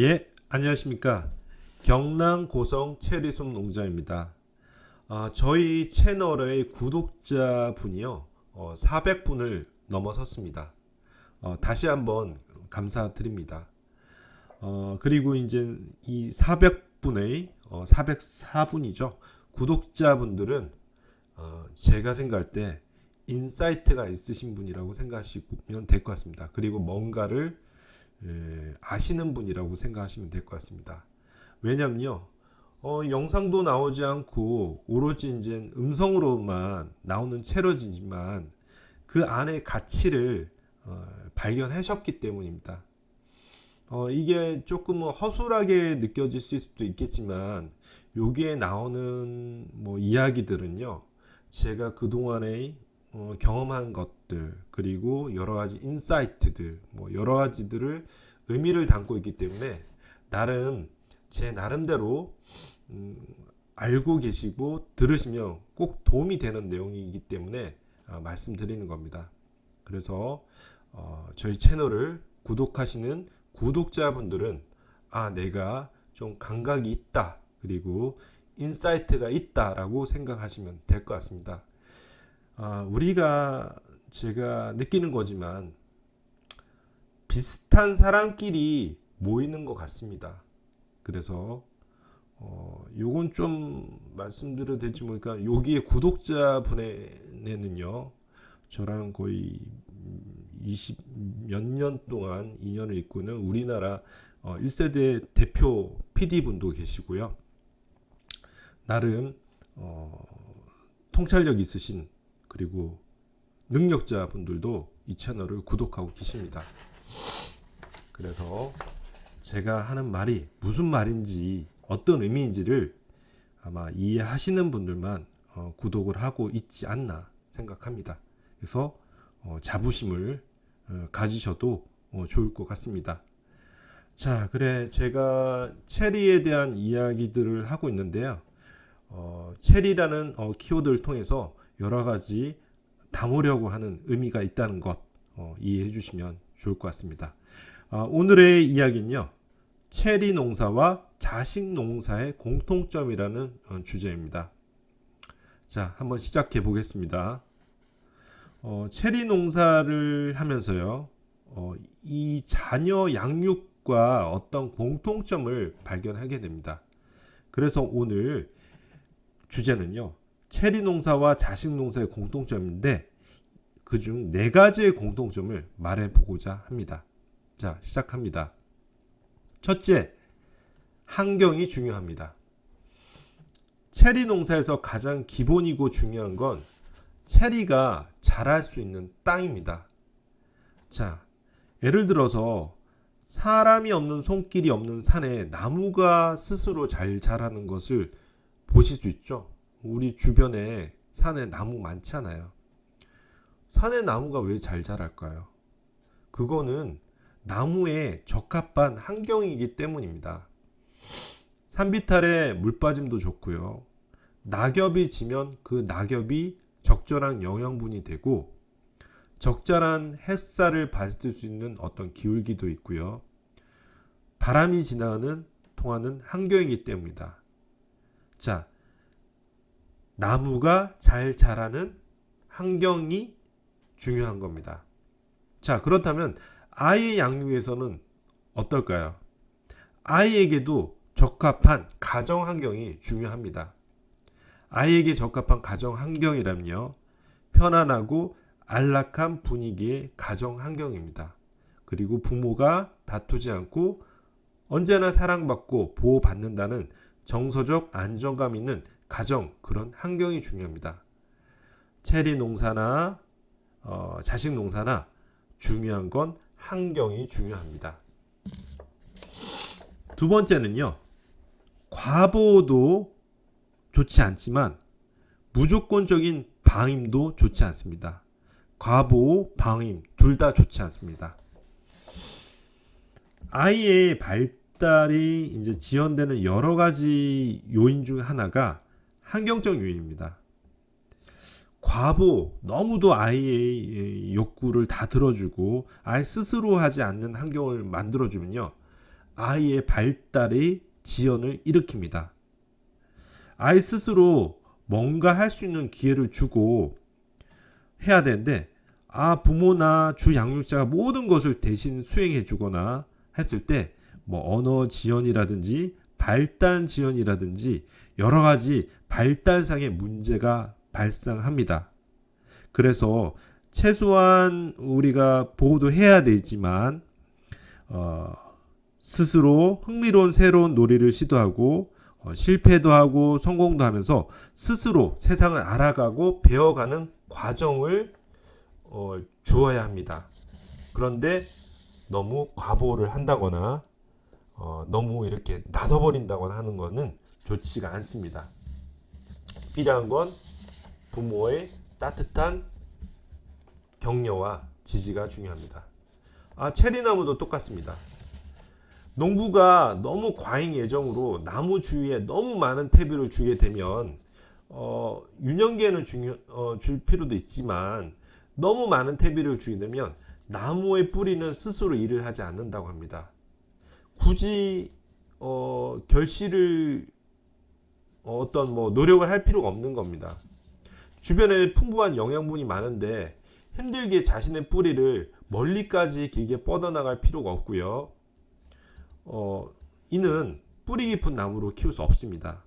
예, 안녕하십니까. 경남 고성 체리숲 농장입니다. 저희 채널의 구독자 분이요, 400분을 넘어섰습니다. 다시 한번 감사드립니다. 그리고 이제 이 400분의 404분이죠. 구독자분들은 제가 생각할 때 인사이트가 있으신 분이라고 생각하시면 될 것 같습니다. 그리고 뭔가를 아시는 분이라고 생각하시면 될 것 같습니다. 왜냐면요, 영상도 나오지 않고 오로지 이제 음성으로만 나오는 채널이지만 그 안에 가치를 발견하셨기 때문입니다. 이게 조금 허술하게 느껴질 수도 있겠지만 여기에 나오는 뭐 이야기들은요, 제가 그동안에 경험한 것들, 그리고 여러 가지 인사이트들, 뭐 여러 가지들을 의미를 담고 있기 때문에 나름 제 나름대로 알고 계시고 들으시면 꼭 도움이 되는 내용이기 때문에 말씀드리는 겁니다. 그래서 저희 채널을 구독하시는 구독자분들은 내가 좀 감각이 있다, 그리고 인사이트가 있다라고 생각하시면 될 것 같습니다. 우리가 제가 느끼는 거지만 비슷한 사람끼리 모이는 것 같습니다. 그래서 요건 좀 말씀드려도 될지 모르니까 여기에 구독자 분에는요, 저랑 거의 20 몇 년 동안 인연을 잇고는 우리나라 1세대 대표 PD분도 계시고요. 나름 통찰력 있으신, 그리고 능력자 분들도 이 채널을 구독하고 계십니다. 그래서 제가 하는 말이 무슨 말인지, 어떤 의미인지를 아마 이해하시는 분들만 구독을 하고 있지 않나 생각합니다. 그래서 자부심을 가지셔도 좋을 것 같습니다. 자, 그래, 제가 체리에 대한 이야기들을 하고 있는데요. 체리라는 키워드를 통해서 여러 가지 담으려고 하는 의미가 있다는 것 이해해 주시면 좋을 것 같습니다. 오늘의 이야기는요, 체리 농사와 자식 농사의 공통점이라는 주제입니다. 자, 한번 시작해 보겠습니다. 체리 농사를 하면서요, 이 자녀 양육과 어떤 공통점을 발견하게 됩니다. 그래서 오늘 주제는요, 체리 농사와 자식 농사의 공통점인데 그중 4가지의 공통점을 말해 보고자 합니다. 자, 시작합니다. 첫째, 환경이 중요합니다. 체리 농사에서 가장 기본이고 중요한 건 체리가 자랄 수 있는 땅입니다. 자, 예를 들어서 사람이 없는 손길이 없는 산에 나무가 스스로 잘 자라는 것을 보실 수 있죠. 우리 주변에 산에 나무 많잖아요. 산에 나무가 왜 잘 자랄까요? 그거는 나무에 적합한 환경이기 때문입니다. 산비탈에 물빠짐도 좋고요. 낙엽이 지면 그 낙엽이 적절한 영양분이 되고 적절한 햇살을 받을 수 있는 어떤 기울기도 있고요. 바람이 지나가는 통하는 환경이기 때문이다. 자, 나무가 잘 자라는 환경이 중요한 겁니다. 자, 그렇다면 아이 양육에서는 어떨까요? 아이에게도 적합한 가정 환경이 중요합니다. 아이에게 적합한 가정 환경이라면요, 편안하고 안락한 분위기의 가정 환경입니다. 그리고 부모가 다투지 않고 언제나 사랑받고 보호받는다는 정서적 안정감 있는 가정, 그런 환경이 중요합니다. 체리 농사나 자식 농사나 중요한 건 환경이 중요합니다. 두 번째는요, 과보도 좋지 않지만 무조건적인 방임도 좋지 않습니다. 과보, 방임 둘 다 좋지 않습니다. 아이의 발달이 이제 지연되는 여러 가지 요인 중 하나가 환경적 요인입니다. 과보, 너무도 아이의 욕구를 다 들어주고 아이 스스로 하지 않는 환경을 만들어주면요, 아이의 발달의 지연을 일으킵니다. 아이 스스로 뭔가 할 수 있는 기회를 주고 해야 되는데 부모나 주 양육자가 모든 것을 대신 수행해 주거나 했을 때 뭐 언어 지연이라든지 발달 지연이라든지 여러 가지 발달상의 문제가 발생합니다. 그래서 최소한 우리가 보호도 해야 되지만 스스로 흥미로운 새로운 놀이를 시도하고 실패도 하고 성공도 하면서 스스로 세상을 알아가고 배워가는 과정을 주어야 합니다. 그런데 너무 과보를 한다거나 너무 이렇게 놔둬버린다거나 하는 것은 좋지가 않습니다. 필요한 건 부모의 따뜻한 격려와 지지가 중요합니다. 체리나무도 똑같습니다. 농부가 너무 과잉 예정으로 나무 주위에 너무 많은 퇴비를 주게 되면 유년기에는 줄 필요도 있지만 너무 많은 퇴비를 주게 되면 나무의 뿌리는 스스로 일을 하지 않는다고 합니다. 굳이 결실을 어떤 노력을 할 필요가 없는 겁니다. 주변에 풍부한 영양분이 많은데 힘들게 자신의 뿌리를 멀리까지 길게 뻗어나갈 필요가 없고요. 이는 뿌리 깊은 나무로 키울 수 없습니다.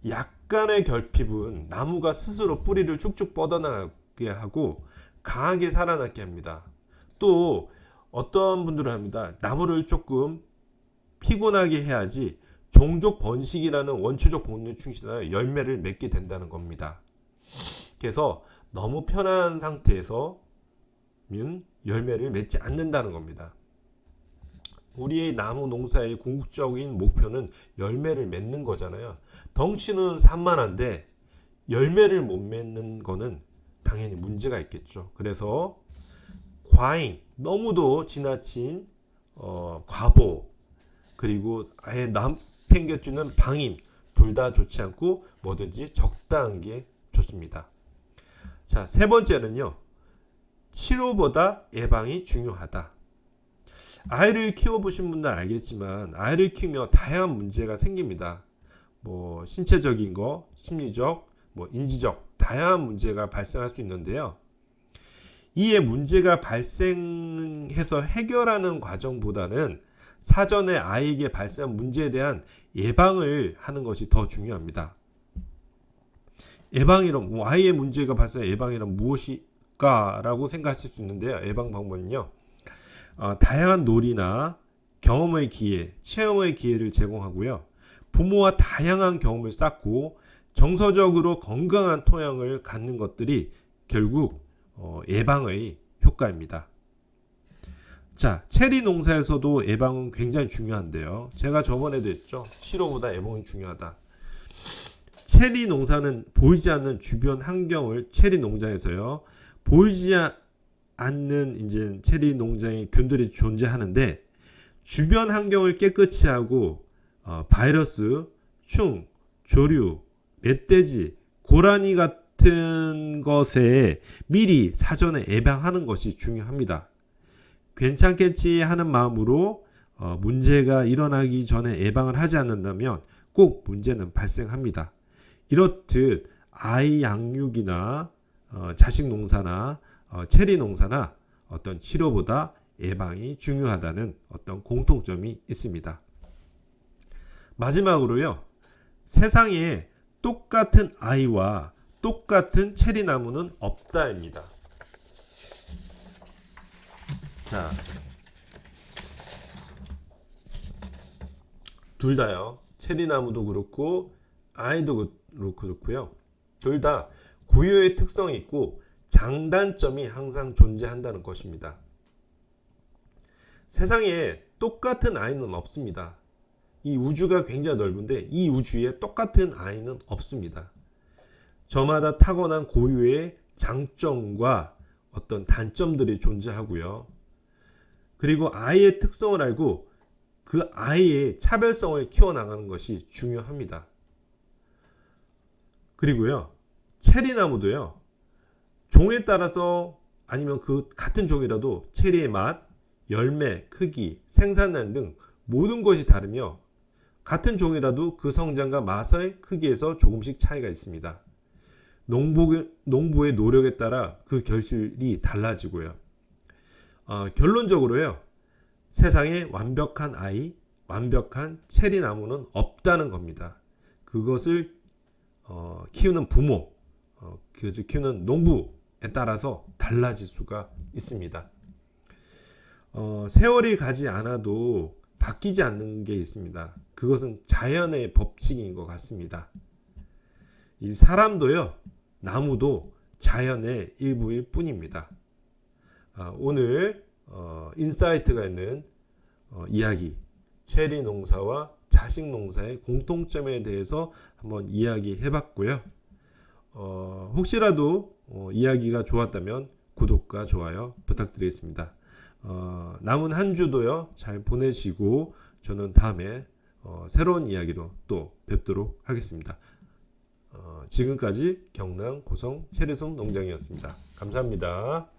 약간의 결핍은 나무가 스스로 뿌리를 쭉쭉 뻗어나가게 하고 강하게 살아남게 합니다. 또 어떤 분들은 합니다. 나무를 조금 피곤하게 해야지 종족 번식이라는 원초적 본능에 충실하여 열매를 맺게 된다는 겁니다. 그래서 너무 편한 상태에서 열매를 맺지 않는다는 겁니다. 우리의 나무 농사의 궁극적인 목표는 열매를 맺는 거잖아요. 덩치는 산만한데 열매를 못 맺는 거는 당연히 문제가 있겠죠. 그래서 과잉, 너무도 지나친 과보, 그리고 아예 남팽겨주는 방임, 둘 다 좋지 않고 뭐든지 적당한 게 좋습니다. 자, 세 번째는요. 치료보다 예방이 중요하다. 아이를 키워보신 분들 알겠지만 아이를 키우며 다양한 문제가 생깁니다. 신체적인 거, 심리적, 인지적 다양한 문제가 발생할 수 있는데요. 이에 문제가 발생해서 해결하는 과정보다는 사전에 아이에게 발생한 문제에 대한 예방을 하는 것이 더 중요합니다. 예방이란 아이의 문제가 발생한 예방이란 무엇일까라고 생각하실 수 있는데요. 예방 방법은요. 다양한 놀이나 경험의 기회, 체험의 기회를 제공하고요. 부모와 다양한 경험을 쌓고 정서적으로 건강한 토양을 갖는 것들이 결국 예방의 효과입니다. 자, 체리 농사에서도 예방은 굉장히 중요한데요. 제가 저번에도 했죠. 치료보다 예방이 중요하다. 체리 농사는 보이지 않는 주변 환경을 체리 농장에서요. 보이지 않는 이제 체리 농장의 균들이 존재하는데 주변 환경을 깨끗이 하고 바이러스, 충, 조류, 멧돼지, 고라니 같은 것에 미리 사전에 예방하는 것이 중요합니다. 괜찮겠지 하는 마음으로 문제가 일어나기 전에 예방을 하지 않는다면 꼭 문제는 발생합니다. 이렇듯 아이 양육이나 자식 농사나 체리 농사나 어떤 치료보다 예방이 중요하다는 어떤 공통점이 있습니다. 마지막으로요. 세상에 똑같은 아이와 똑같은 체리 나무는 없다입니다. 자, 둘 다요. 체리 나무도 그렇고 아이도 그렇고요. 둘 다 고유의 특성이 있고 장단점이 항상 존재한다는 것입니다. 세상에 똑같은 아이는 없습니다. 이 우주가 굉장히 넓은데 이 우주에 똑같은 아이는 없습니다. 저마다 타고난 고유의 장점과 어떤 단점들이 존재하고요. 그리고 아이의 특성을 알고 그 아이의 차별성을 키워나가는 것이 중요합니다. 그리고요. 체리나무도요. 종에 따라서 아니면 그 같은 종이라도 체리의 맛, 열매, 크기, 생산량 등 모든 것이 다르며 같은 종이라도 그 성장과 맛의 크기에서 조금씩 차이가 있습니다. 농부의 노력에 따라 그 결실이 달라지고요. 결론적으로요. 세상에 완벽한 아이, 완벽한 체리 나무는 없다는 겁니다. 그것을 키우는 부모, 그것을 키우는 농부에 따라서 달라질 수가 있습니다. 세월이 가지 않아도 바뀌지 않는 게 있습니다. 그것은 자연의 법칙인 것 같습니다. 이 사람도요, 나무도 자연의 일부일 뿐입니다. 오늘 인사이트가 있는 이야기, 체리 농사와 자식 농사의 공통점에 대해서 한번 이야기해 봤고요. 혹시라도 이야기가 좋았다면 구독과 좋아요 부탁드리겠습니다. 남은 한 주도요 잘 보내시고 저는 다음에 새로운 이야기로 또 뵙도록 하겠습니다. 지금까지 경남 고성 체리송 농장이었습니다. 감사합니다.